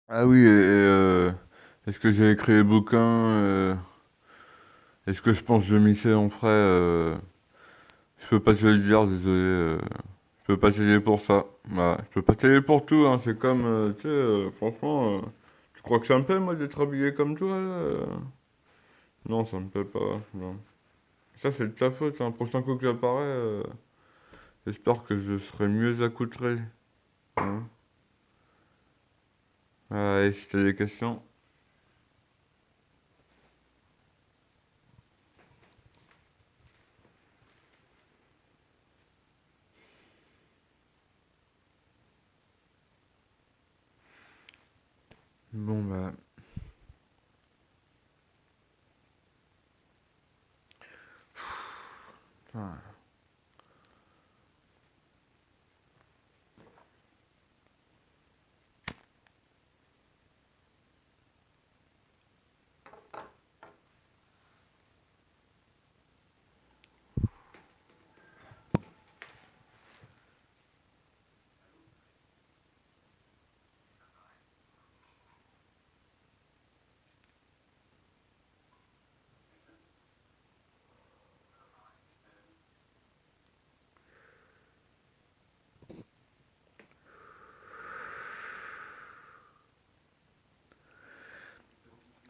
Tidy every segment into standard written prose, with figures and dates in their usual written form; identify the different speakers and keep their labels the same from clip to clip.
Speaker 1: Ah oui, est-ce que j'ai écrit les bouquins est-ce que je pense que je m'y sais en frais je peux pas te le dire, désolé. Je peux pas t'aider pour ça. Voilà, je peux pas t'aider pour tout, hein. C'est comme, tu sais, franchement, tu crois que ça me plaît, moi, d'être habillé comme toi, là Non, ça me plaît pas, non. Ça, c'est de ta faute, hein. Prochain coup que j'apparais, j'espère que je serai mieux accoutré. Hein. Et si t'as des questions. Bon, bah. Putain.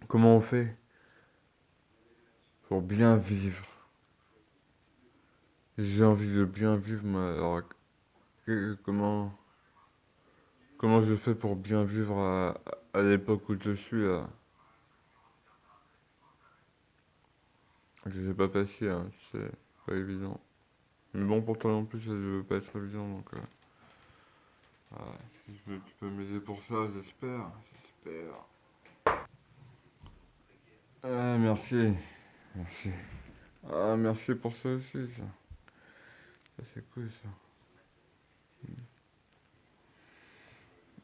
Speaker 1: Comment on fait pour bien vivre? J'ai envie de bien vivre, moi. Alors, comment. Comment je fais pour bien vivre à l'époque où je suis là? C'est pas facile, hein, c'est pas évident. Mais bon, pour toi non plus, ça ne veut pas être évident, donc si tu peux m'aider pour ça, j'espère, j'espère. Ah, merci, merci. Ah, merci pour ça aussi, ça. Ça, c'est cool, ça.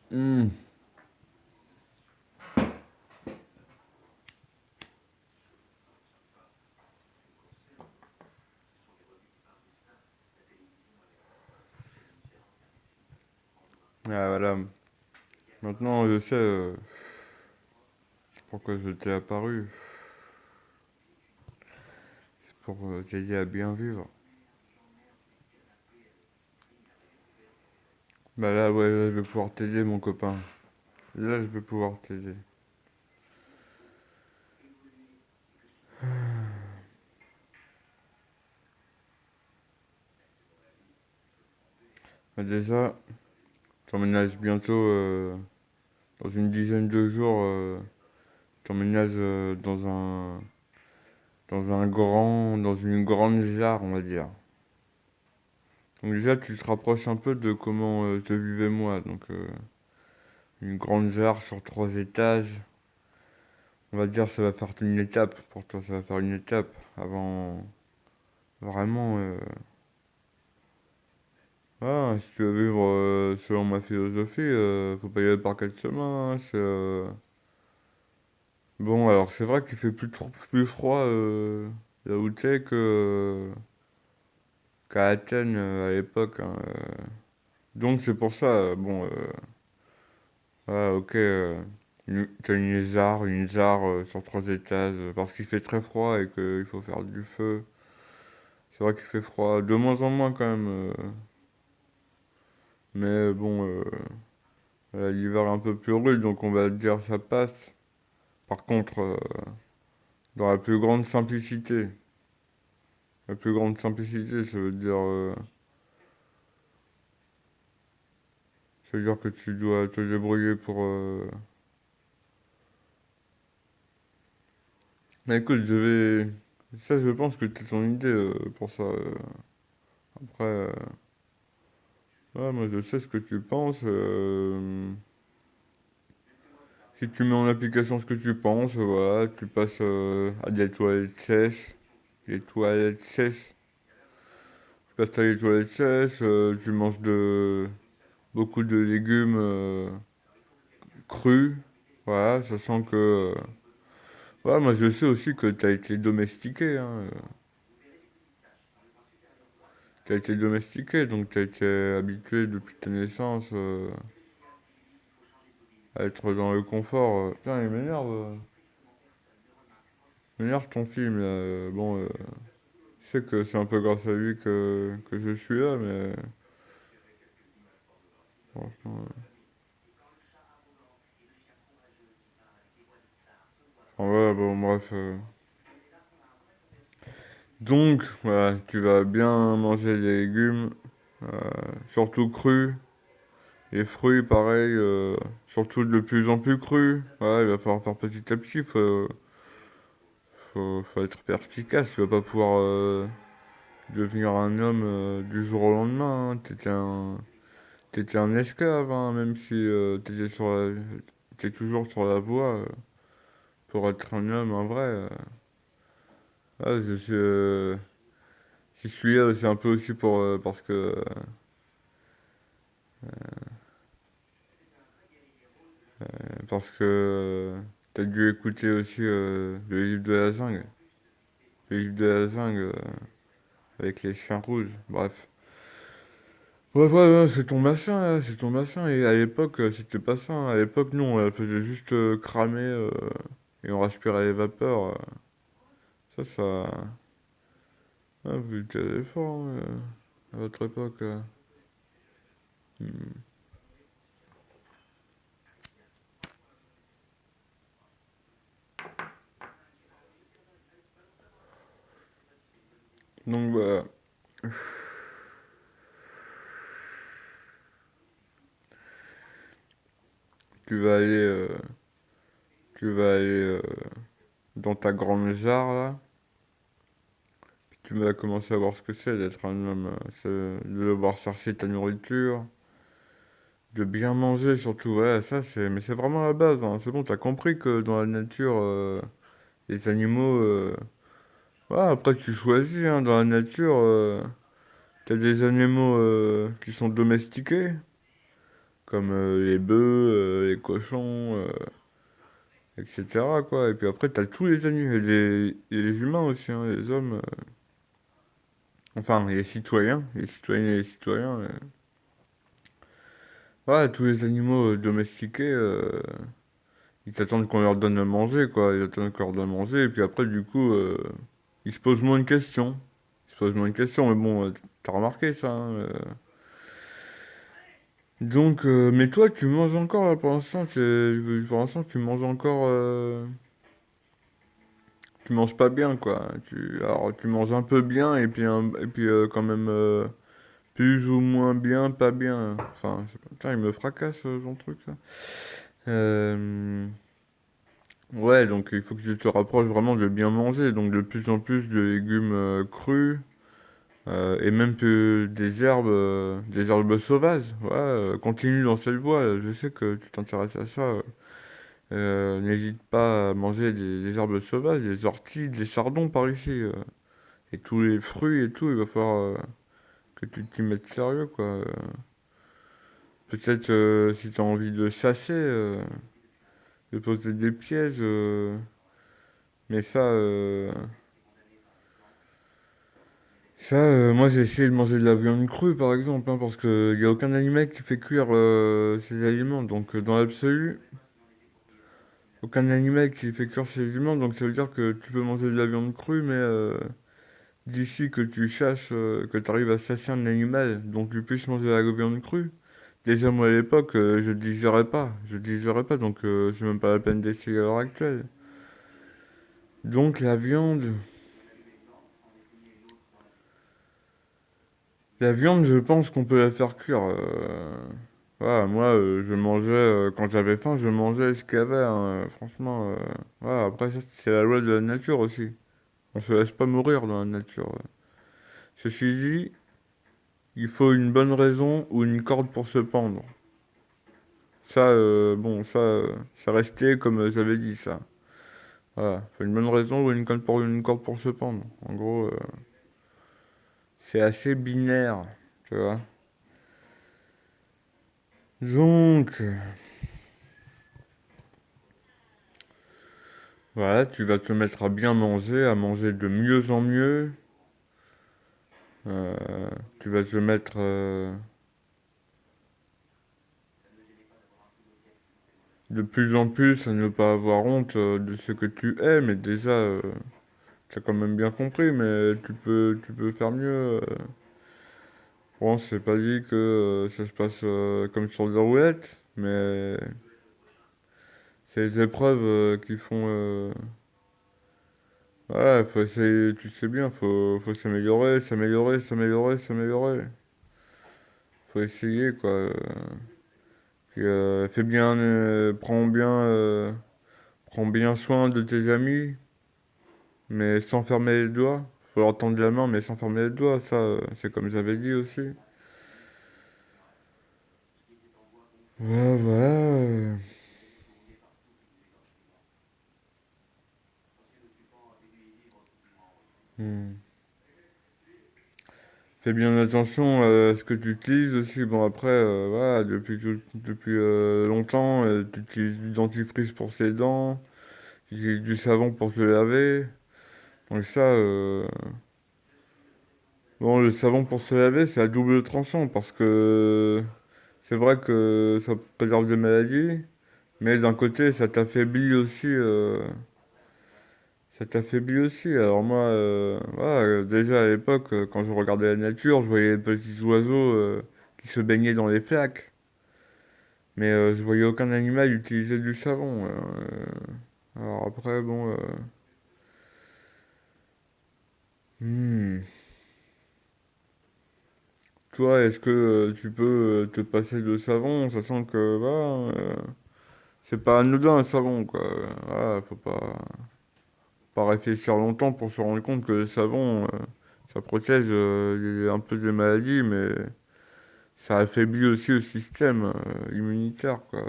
Speaker 1: Hmm. Ah, voilà. Maintenant, je sais pourquoi je t'ai apparu. C'est pour t'aider à bien vivre. Bah là, ouais, là, je vais pouvoir t'aider, mon copain. Là, je vais pouvoir t'aider. Bah, déjà, t'emménages bientôt, dans une dizaine de jours, t'emménages dans une grande jarre, on va dire. Donc déjà, tu te rapproches un peu de comment je vivais moi. Donc une grande jarre sur 3 étages. On va dire ça va faire une étape pour toi, ça va faire une étape avant vraiment. Si tu veux vivre selon ma philosophie, faut pas y aller par 4 chemins, hein. Bon, alors c'est vrai qu'il fait plus froid là où t'es qu'à Athènes à l'époque, hein. Donc c'est pour ça, bon, ok, t'as une jarre sur 3 étages, parce qu'il fait très froid et qu'il faut faire du feu. C'est vrai qu'il fait froid, de moins en moins quand même, mais bon, l'hiver est un peu plus rude, donc on va dire ça passe. Par contre, dans la plus grande simplicité, ça veut dire que tu dois te débrouiller pour... Mais écoute, ça, je pense que c'est ton idée pour ça. Après, ouais, moi je sais ce que tu penses. Si tu mets en application ce que tu penses, voilà, tu passes à des toilettes sèches. Des toilettes sèches. Tu passes à des toilettes sèches, tu manges beaucoup de légumes crus. Voilà, sachant que... ouais, moi je sais aussi que tu as été domestiqué, hein. Tu as été domestiqué, donc tu as été habitué depuis ta naissance. à être dans le confort. Putain, il m'énerve ton film, là. Bon, je sais que c'est un peu grâce à lui que je suis là, mais franchement. Enfin, voilà, bon, bref. Donc, voilà, tu vas bien manger les légumes, euh, surtout crus. Les fruits, pareil, surtout de plus en plus crus. Voilà, il va falloir faire petit à petit. Faut être perspicace. Tu vas pas pouvoir devenir un homme du jour au lendemain, hein. T'étais un esclave, hein, même si t'es toujours sur la voie pour être un homme, en vrai. Ouais, si je suis là, c'est un peu aussi parce que t'as dû écouter aussi le livre de la jungle. Le livre de la jungle avec les chiens rouges. Bref. Ouais, ouais, ouais, c'est ton machin, là, c'est ton machin. Et à l'époque, c'était pas ça, hein. À l'époque, non, elle faisait juste cramer et on respirait les vapeurs. Ça. Ah, vous étiez fort, hein, à votre époque. Hmm. Donc, voilà. Tu vas aller, euh, tu vas aller dans ta grande jarre, là. Puis tu vas commencer à voir ce que c'est d'être un homme. De devoir chercher ta nourriture. De bien manger, surtout. Ouais, mais c'est vraiment la base, hein. C'est bon, t'as compris que dans la nature, les animaux. Ouais, après, tu choisis, hein, dans la nature, t'as des animaux qui sont domestiqués, comme les bœufs, les cochons, etc., quoi. Et puis après, t'as tous les animaux, et les humains aussi, hein, les hommes, enfin, les citoyens, les citoyennes et les citoyens. Ouais, tous les animaux domestiqués, ils t'attendent qu'on leur donne à manger, quoi. Ils attendent qu'on leur donne à manger, et puis après, du coup, ils se posent moins de questions. Ils se posent moins de questions, mais bon, t'as remarqué ça, hein, donc, mais toi, tu manges encore là pour l'instant. Pour l'instant, tu manges encore. Tu manges pas bien, quoi. Alors, tu manges un peu bien et puis quand même plus ou moins bien, pas bien. Enfin, putain, il me fracasse ton truc ça. Euh, ouais, donc il faut que tu te rapproches vraiment de bien manger. Donc de plus en plus de légumes crus et même que des herbes sauvages. Ouais, continue dans cette voie. Je sais que tu t'intéresses à ça. N'hésite pas à manger des herbes sauvages, des orties, des chardons par ici. Et tous les fruits et tout, il va falloir que tu t'y mettes sérieux, quoi. Peut-être si tu as envie de chasser, de poser des pièges. Mais moi j'ai essayé de manger de la viande crue par exemple, hein, parce qu'il n'y a aucun animal qui fait cuire ses aliments. Donc dans l'absolu, aucun animal qui fait cuire ses aliments. Donc ça veut dire que tu peux manger de la viande crue, mais d'ici que tu chasses, que tu arrives à chasser un animal, donc tu puisses manger la viande crue. Déjà, moi à l'époque, je digérais pas. Je digérais pas, donc c'est même pas la peine d'essayer à l'heure actuelle. Donc la viande, je pense qu'on peut la faire cuire. Voilà, moi, je mangeais, quand j'avais faim, je mangeais ce qu'il y avait, hein, franchement, voilà, après, ça, c'est la loi de la nature aussi. On se laisse pas mourir dans la nature. Ceci dit, il faut une bonne raison ou une corde pour se pendre. Ça, bon, ça restait comme j'avais dit, ça. Voilà, faut une bonne raison ou une corde pour se pendre. En gros, c'est assez binaire, tu vois. Donc, voilà, tu vas te mettre à manger de mieux en mieux. Tu vas te mettre de plus en plus à ne pas avoir honte de ce que tu es, mais déjà, t'as quand même bien compris, mais tu peux faire mieux. Bon, c'est pas dit que ça se passe comme sur des roulettes, mais c'est les épreuves qui font. Ouais, faut essayer, tu sais bien, faut s'améliorer, s'améliorer, s'améliorer, s'améliorer. Faut essayer, quoi. Puis, fais bien, prends bien soin de tes amis, mais sans fermer les doigts. Faut leur tendre la main, mais sans fermer les doigts. Ça, c'est comme j'avais dit aussi. Voilà, voilà. Hmm. Fais bien attention à ce que tu utilises aussi. Bon, après, voilà, depuis longtemps, tu utilises du dentifrice pour ses dents, tu utilises du savon pour se laver. Donc ça, bon, le savon pour se laver, c'est à double tranchant parce que c'est vrai que ça préserve des maladies, mais d'un côté, ça t'affaiblit aussi. Ça t'affaiblit aussi. Alors moi, voilà, déjà à l'époque, quand je regardais la nature, je voyais les petits oiseaux qui se baignaient dans les flaques. Mais je voyais aucun animal utiliser du savon. Alors après, bon... hmm. Toi, est-ce que tu peux te passer de savon, sachant que voilà, c'est pas anodin un savon, quoi. Voilà, faut pas réfléchir longtemps pour se rendre compte que le savon, ça protège un peu des maladies, mais ça affaiblit aussi le système immunitaire, quoi.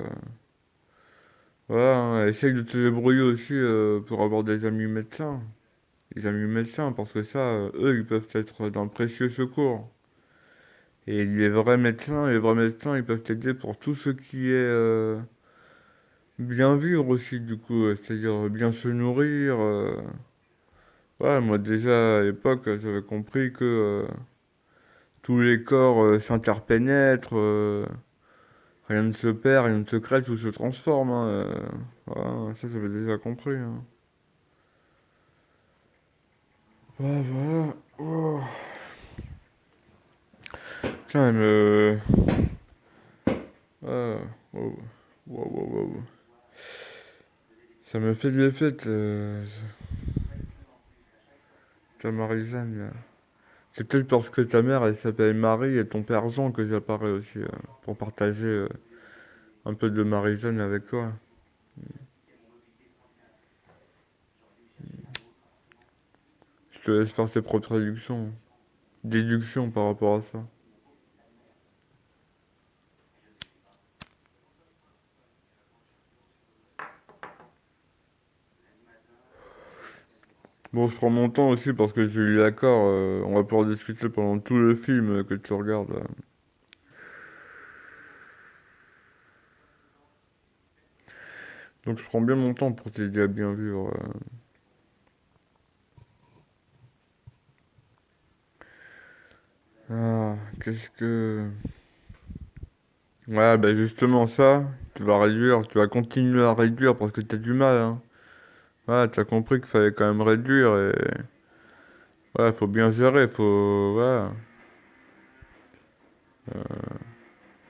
Speaker 1: Voilà, hein, essaye de te débrouiller aussi pour avoir des amis médecins. Des amis médecins, parce que ça, eux, ils peuvent être d'un précieux secours. Et les vrais médecins, ils peuvent t'aider pour tout ce qui est bien vivre aussi, du coup, c'est-à-dire bien se nourrir. Ouais, moi déjà à l'époque, j'avais compris que tous les corps s'interpénètrent, rien ne se perd, rien ne se crée, tout se transforme, hein, voilà, ça j'avais déjà compris, hein. Ouais, voilà. Oh. Tiens, ah, wow. Wow, wow, wow. Ça me fait de l'effet, ta Marie-Jeanne, là. C'est peut-être parce que ta mère, elle s'appelle Marie et ton père Jean que j'apparais aussi, pour partager un peu de Marie-Jeanne avec toi. Je te laisse faire tes propres traductions, déductions par rapport à ça. Bon, je prends mon temps aussi parce que j'ai eu l'accord, on va pouvoir discuter pendant tout le film que tu regardes, là. Donc je prends bien mon temps pour t'aider à bien vivre. Ah, qu'est-ce que... Ouais, bah justement ça, tu vas continuer à réduire parce que t'as du mal, hein. Ouais, t'as compris qu'il fallait quand même réduire et... Ouais, faut bien gérer, faut... Ouais.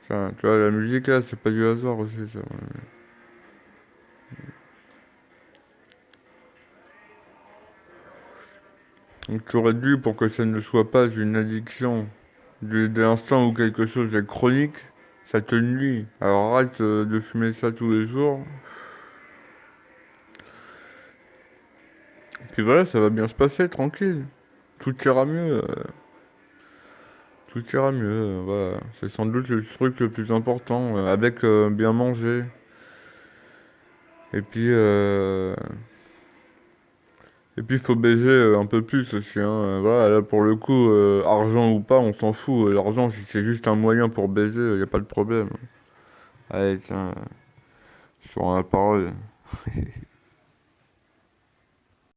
Speaker 1: Tiens, tu vois, la musique là, c'est pas du hasard aussi, ça. Ouais. Donc tu réduis pour que ça ne soit pas une addiction. Dès l'instant où quelque chose est chronique, ça te nuit. Alors arrête de fumer ça tous les jours. Puis voilà, ça va bien se passer, tranquille. Tout ira mieux. Tout ira mieux, voilà. C'est sans doute le truc le plus important, avec bien manger. Et puis, faut baiser un peu plus aussi, hein. Voilà, là pour le coup, argent ou pas, on s'en fout. L'argent, si c'est juste un moyen pour baiser, y a pas de problème. Allez, tiens, sur la parole.